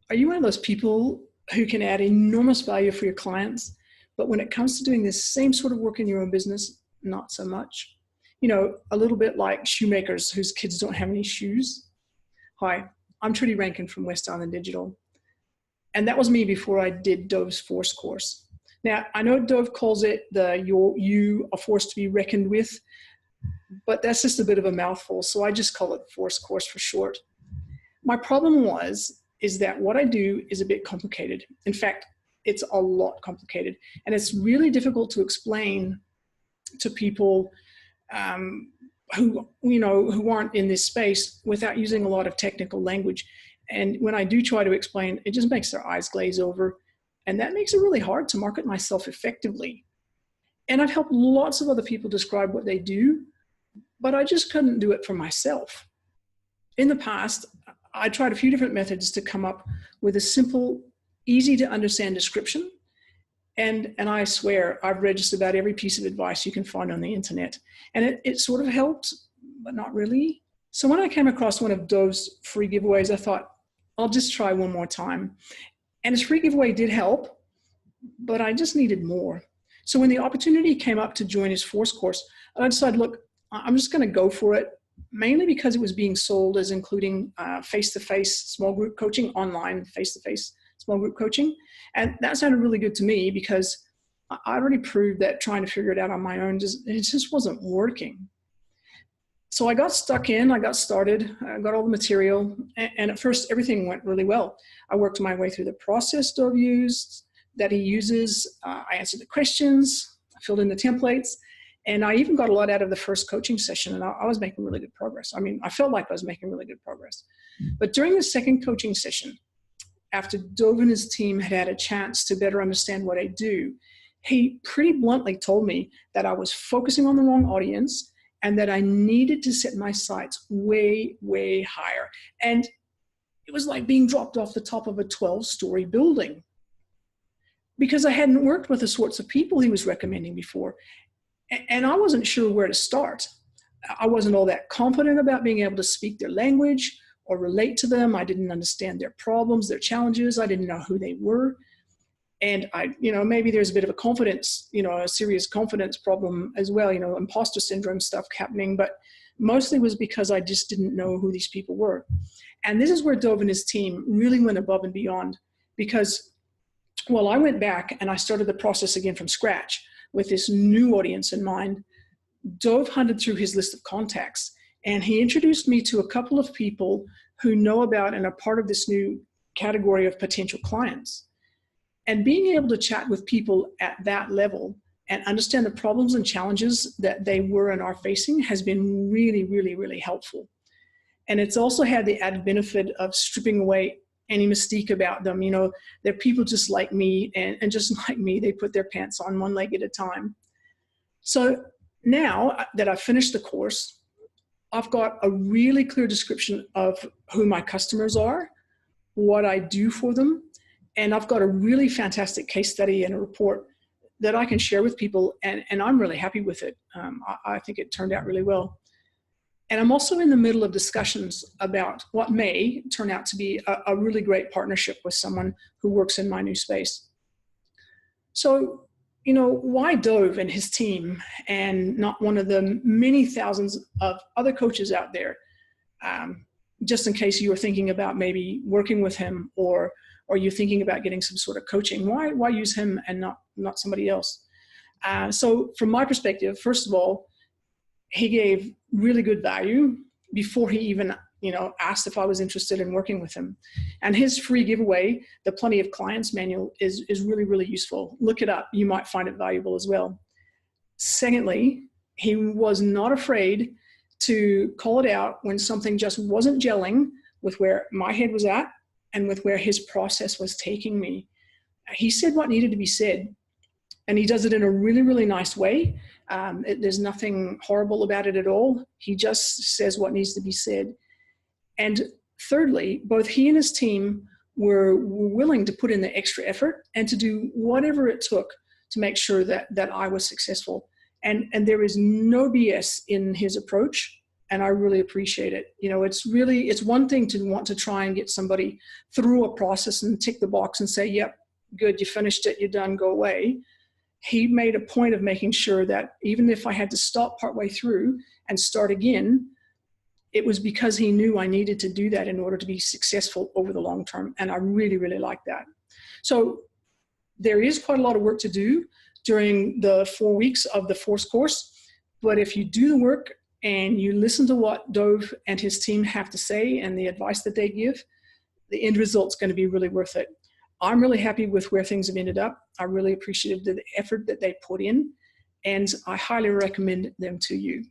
Are you one of those people who can add enormous value for your clients, but when it comes to doing this same sort of work in your own business, not so much? You know, a little bit like shoemakers whose kids don't have any shoes. Hi, I'm Trudy Rankin from West Island Digital. And that was me before I did Dove's Force course. Now, I know Dove calls it the you a force to be reckoned with, but that's just a bit of a mouthful. So I just call it Force course for short. My problem is that what I do is a bit complicated. In fact, it's a lot complicated. And it's really difficult to explain to people who aren't in this space without using a lot of technical language. And when I do try to explain, it just makes their eyes glaze over. And that makes it really hard to market myself effectively. And I've helped lots of other people describe what they do, but I just couldn't do it for myself. In the past, I tried a few different methods to come up with a simple, easy to understand description. And I swear, I've read just about every piece of advice you can find on the internet. And it sort of helped, but not really. So when I came across one of Dove's free giveaways, I thought, I'll just try one more time. And his free giveaway did help, but I just needed more. So when the opportunity came up to join his Force course, I decided, look, I'm just going to go for it, mainly because it was being sold as including face-to-face small group coaching, online face-to-face small group coaching. And that sounded really good to me because I already proved that trying to figure it out on my own, it just wasn't working. So I got stuck in, I got started, I got all the material, and at first everything went really well. I worked my way through the process Dove that he uses. I answered the questions, I filled in the templates, and I even got a lot out of the first coaching session, and I was making really good progress. I mean, I felt like I was making really good progress. But during the second coaching session, after Dove and his team had a chance to better understand what I do, he pretty bluntly told me that I was focusing on the wrong audience and that I needed to set my sights way, way higher. And it was like being dropped off the top of a 12-story building because I hadn't worked with the sorts of people he was recommending before. And I wasn't sure where to start. I wasn't all that confident about being able to speak their language or relate to them. I didn't understand their problems, their challenges. I didn't know who they were. And maybe there's a bit of a confidence, a serious confidence problem as well, imposter syndrome stuff happening, but mostly was because I just didn't know who these people were. And this is where Dove and his team really went above and beyond because, well, I went back and I started the process again from scratch with this new audience in mind. Dove hunted through his list of contacts and he introduced me to a couple of people who know about and are part of this new category of potential clients. And being able to chat with people at that level and understand the problems and challenges that they were and are facing has been really, really, really helpful. And it's also had the added benefit of stripping away any mystique about them. They're people just like me, and just like me, they put their pants on one leg at a time. So now that I've finished the course, I've got a really clear description of who my customers are, what I do for them, and I've got a really fantastic case study and a report that I can share with people, and I'm really happy with it. I think it turned out really well. And I'm also in the middle of discussions about what may turn out to be a really great partnership with someone who works in my new space. So, why Dove and his team and not one of the many thousands of other coaches out there, just in case you were thinking about maybe working with him or you're thinking about getting some sort of coaching, why use him and not somebody else? So from my perspective, first of all, he gave really good value before he even asked if I was interested in working with him. And his free giveaway, the Plenty of Clients manual, is really, really useful. Look it up. You might find it valuable as well. Secondly, he was not afraid to call it out when something just wasn't gelling with where my head was at and with where his process was taking me. He said what needed to be said, and he does it in a really, really nice way. There's nothing horrible about it at all. He just says what needs to be said. And thirdly, both he and his team were willing to put in the extra effort and to do whatever it took to make sure that I was successful. And there is no BS in his approach. And I really appreciate it. You know, it's one thing to want to try and get somebody through a process and tick the box and say, yep, good, you finished it, you're done, go away. He made a point of making sure that even if I had to stop partway through and start again, it was because he knew I needed to do that in order to be successful over the long term. And I really, really like that. So there is quite a lot of work to do during the 4 weeks of the Force course. But if you do the work and you listen to what Dove and his team have to say and the advice that they give, the end result's going to be really worth it. I'm really happy with where things have ended up. I really appreciated the effort that they put in, and I highly recommend them to you.